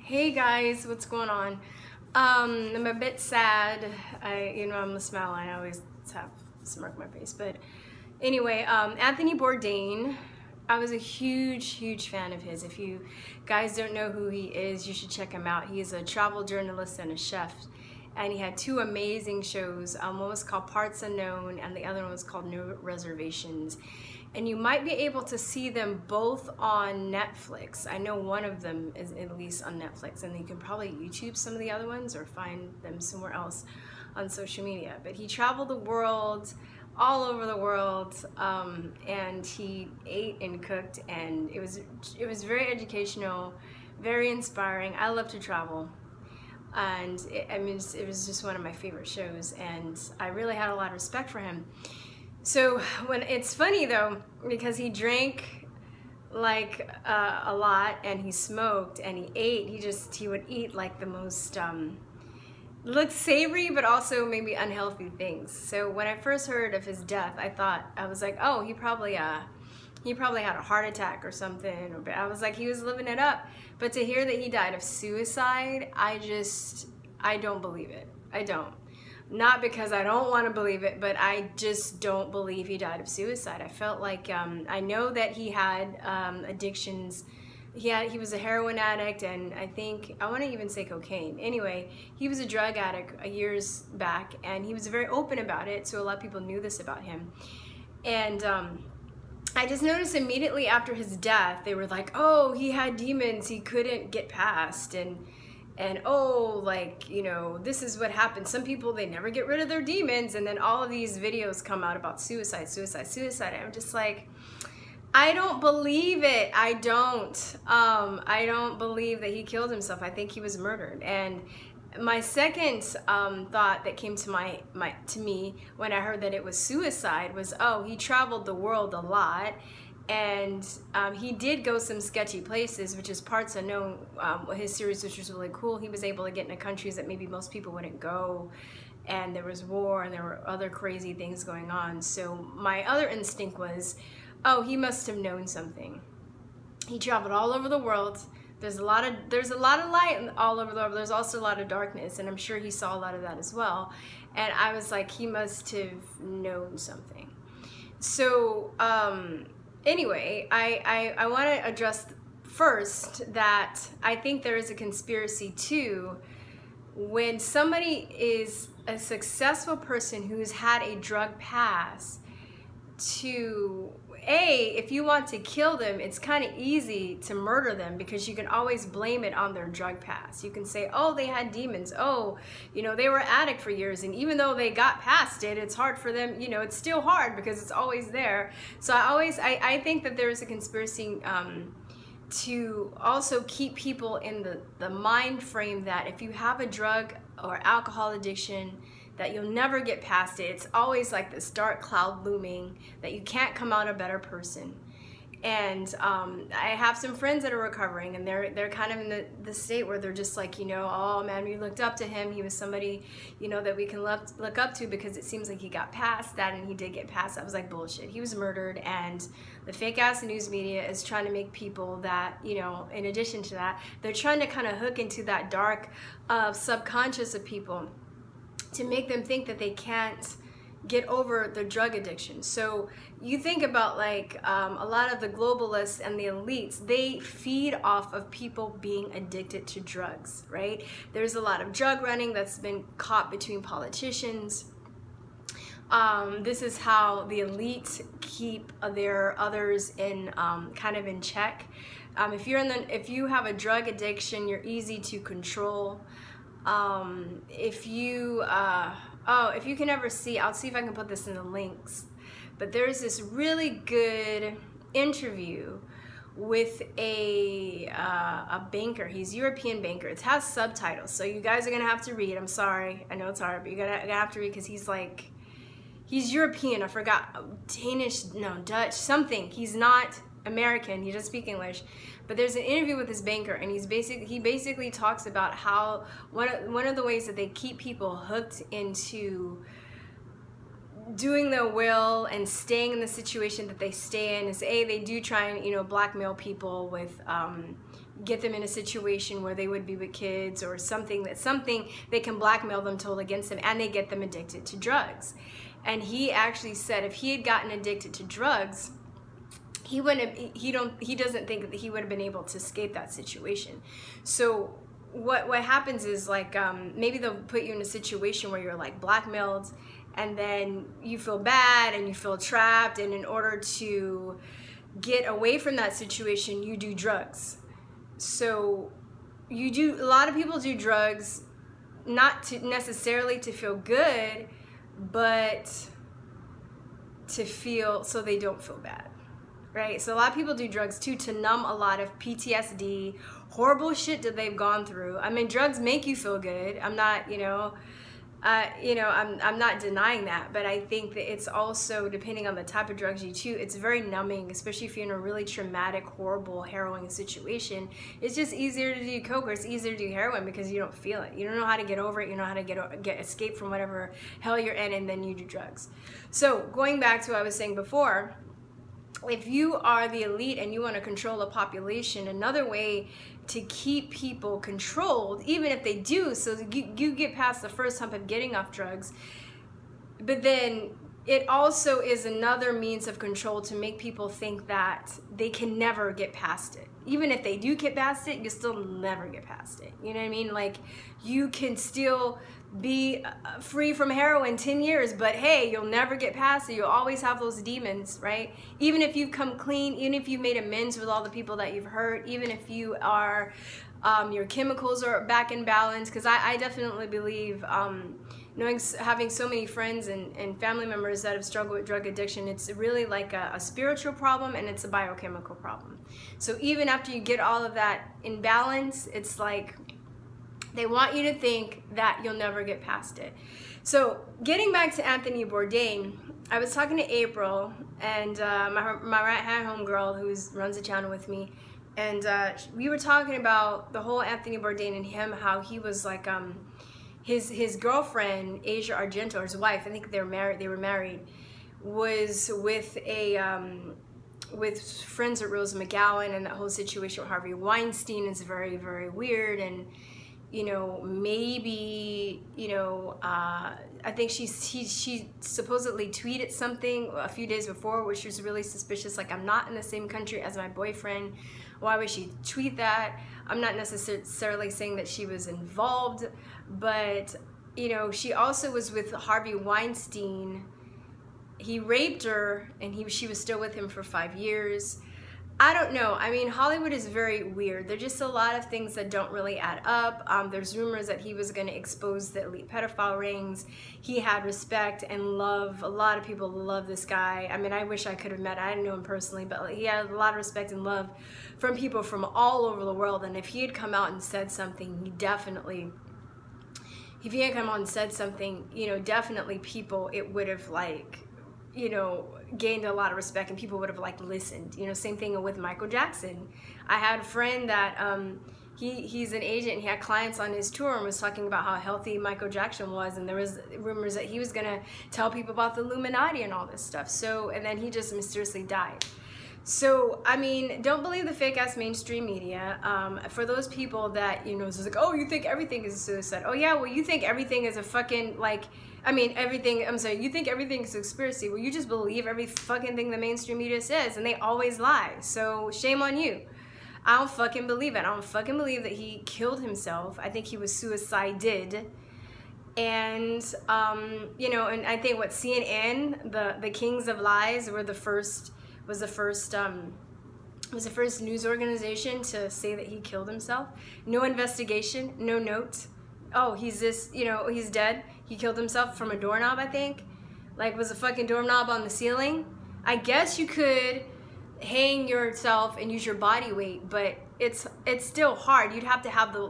Hey guys, what's going on? I'm a bit sad. I'm a smile. I always have a smirk on my face. But anyway, Anthony Bourdain, I was a huge fan of his. If you guys don't know who he is, you should check him out. He is a travel journalist and a chef. And he had two amazing shows. One was called Parts Unknown and the other one was called No Reservations. And you might be able to see them both on Netflix. I know one of them is at least on Netflix, and you can probably YouTube some of the other ones or find them somewhere else on social media. But he traveled the world, all over the world, and he ate and cooked, and it was very educational, very inspiring. I love to travel. And it was just one of my favorite shows, and I really had a lot of respect for him. So when it's funny though, because he drank like a lot, and he smoked, and he ate, he would eat like the most looked savory but also maybe unhealthy things. So when I first heard of his death, I was like, oh, he probably had a heart attack or something, or I was like, he was living it up. But to hear that he died of suicide, I don't believe it. I don't. Not because I don't want to believe it, but I just don't believe he died of suicide. I felt like, I know that he had addictions. He was a heroin addict, and I want to even say cocaine. Anyway, he was a drug addict years back, and he was very open about it, so a lot of people knew this about him. And I just noticed immediately after his death, they were like, oh, he had demons he couldn't get past, and oh, like, you know, this is what happens. Some people, they never get rid of their demons, and then all of these videos come out about suicide. I'm just like, I don't believe it. I don't believe that he killed himself. I think he was murdered. And my second thought that came to me when I heard that it was suicide was, oh, he traveled the world a lot. And he did go some sketchy places, which is Parts Unknown, his series, which was really cool. He was able to get into countries that maybe most people wouldn't go, and there was war and there were other crazy things going on. So my other instinct was, oh, he must have known something. He traveled all over the world. There's a lot of light all over the world. There's also a lot of darkness, and I'm sure he saw a lot of that as well. And I was like, he must have known something. So anyway, I want to address first that I think there is a conspiracy too when somebody is a successful person who's had a drug pass to, if you want to kill them, it's kind of easy to murder them because you can always blame it on their drug pass. You can say, oh, they had demons. Oh, you know, they were addict for years, and even though they got past it, it's hard for them. You know, it's still hard because it's always there. So I think that there is a conspiracy to also keep people in the mind frame that if you have a drug or alcohol addiction, that you'll never get past it. It's always like this dark cloud looming, that you can't come out a better person. And I have some friends that are recovering, and they're kind of in the state where they're just like, you know, oh man, we looked up to him. He was somebody, you know, that we can look up to because it seems like he got past that, and he did get past. I was like, bullshit. He was murdered, and the fake ass news media is trying to make people that, you know, in addition to that, they're trying to kind of hook into that dark subconscious of people to make them think that they can't get over their drug addiction. So you think about like a lot of the globalists and the elites, they feed off of people being addicted to drugs, right? There's a lot of drug running that's been caught between politicians. This is how the elite keep their others in kind of in check. If you have a drug addiction, you're easy to control. If you can ever see, I'll see if I can put this in the links, but there's this really good interview with a banker. He's a European banker. It has subtitles, so you guys are gonna have to read. I'm sorry, I know it's hard, but you're gonna have to read because he's European. I forgot, Danish, no, Dutch, something. He's not American, he doesn't speak English. But there's an interview with this banker, and he basically talks about how one of the ways that they keep people hooked into doing their will and staying in the situation that they stay in is they do try and, you know, blackmail people with get them in a situation where they would be with kids or something they can blackmail them, told against them, and they get them addicted to drugs. And he actually said if he had gotten addicted to drugs, he doesn't think that he would have been able to escape that situation. So what happens is, like, maybe they'll put you in a situation where you're like blackmailed, and then you feel bad and you feel trapped, and in order to get away from that situation, you do drugs. So a lot of people do drugs not to necessarily to feel good, but to feel so they don't feel bad. Right? So a lot of people do drugs too to numb a lot of PTSD, horrible shit that they've gone through. I mean, drugs make you feel good. I'm not, I'm not denying that, but I think that it's also, depending on the type of drugs you do, it's very numbing, especially if you're in a really traumatic, horrible, harrowing situation. It's just easier to do coke, or it's easier to do heroin because you don't feel it. You don't know how to get over it. You know how to escape from whatever hell you're in, and then you do drugs. So going back to what I was saying before, if you are the elite and you want to control a population, another way to keep people controlled, even if they do, so you get past the first hump of getting off drugs, but then it also is another means of control to make people think that they can never get past it. Even if they do get past it, you still never get past it. You know what I mean? Like, you can still be free from heroin 10 years, but hey, you'll never get past it. You'll always have those demons, right? Even if you've come clean, even if you've made amends with all the people that you've hurt, even if you are, your chemicals are back in balance, because I definitely believe, having so many friends and family members that have struggled with drug addiction, it's really like a spiritual problem, and it's a biochemical problem. So even after you get all of that in balance, it's like they want you to think that you'll never get past it. So getting back to Anthony Bourdain, I was talking to April, and my right-hand homegirl who runs the channel with me, and we were talking about the whole Anthony Bourdain and him, how he was like, his girlfriend, Asia Argento, his wife, I think they were married, was with with friends at Rose McGowan, and that whole situation with Harvey Weinstein is very, very weird. And maybe, I think she supposedly tweeted something a few days before, which was really suspicious. Like, I'm not in the same country as my boyfriend. Why would she tweet that? I'm not necessarily saying that she was involved, but, she also was with Harvey Weinstein. He raped her, and she was still with him for 5 years. I don't know. I mean, Hollywood is very weird. There's just a lot of things that don't really add up. There's rumors that he was going to expose the elite pedophile rings. He had respect and love. A lot of people love this guy. I mean, I wish I could have met him. I didn't know him personally, but he had a lot of respect and love from people from all over the world. And if he had come out and said something, definitely people, it would have, like, gained a lot of respect, and people would have, like, listened. Same thing with Michael Jackson. I had a friend that he's an agent, and he had clients on his tour and was talking about how healthy Michael Jackson was, and there was rumors that he was gonna tell people about the Illuminati and all this stuff. So, and then he just mysteriously died. So, I mean, don't believe the fake ass mainstream media. For those people that, it's like, oh, you think everything is a suicide. Oh yeah, well, you think everything is a fucking, like, you think everything is a conspiracy. Well, you just believe every fucking thing the mainstream media says, and they always lie. So shame on you. I don't fucking believe it. I don't fucking believe that he killed himself. I think he was suicided. And, and I think what CNN, the kings of lies, was the first news organization to say that he killed himself. No investigation, no note. Oh, he's dead. He killed himself from a doorknob, I think. Like, was a fucking doorknob on the ceiling. I guess you could hang yourself and use your body weight, but it's still hard. You'd have to have the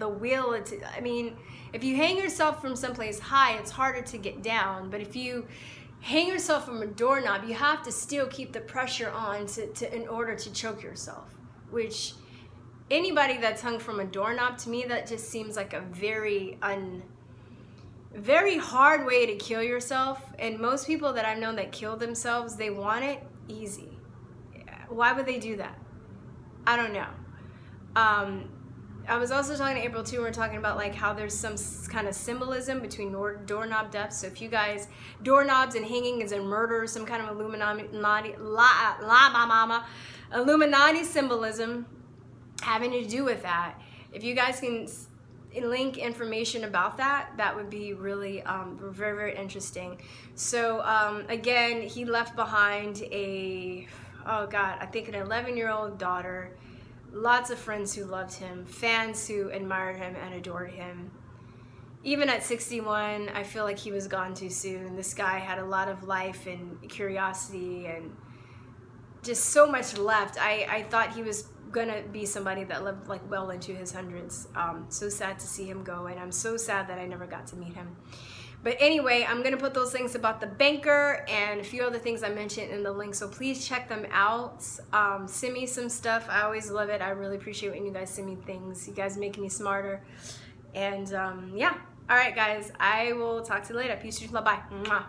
will. I mean, if you hang yourself from someplace high, it's harder to get down. But if you hang yourself from a doorknob, you have to still keep the pressure on in order to choke yourself, which anybody that's hung from a doorknob, to me, that just seems like a very hard way to kill yourself. And most people that I've known that kill themselves, they want it easy. Why would they do that? I don't know. I was also talking to April too, and we're talking about like how there's some kind of symbolism between doorknob deaths. So if you guys, doorknobs and hangings and murder, some kind of Illuminati symbolism having to do with that. If you guys can link information about that, that would be really very, very interesting. So again, he left behind a, oh God, I think an 11-year-old daughter, lots of friends who loved him, fans who admired him and adored him. Even at 61, I feel like he was gone too soon. This guy had a lot of life and curiosity and just so much left. I thought he was gonna be somebody that lived like well into his hundreds. So sad to see him go, and I'm so sad that I never got to meet him. But anyway, I'm gonna put those links about the banker and a few other things I mentioned in the link, so please check them out. Send me some stuff. I always love it. I really appreciate when you guys send me things. You guys make me smarter. And yeah, all right guys, I will talk to you later. Peace, truth, love, bye. Mwah.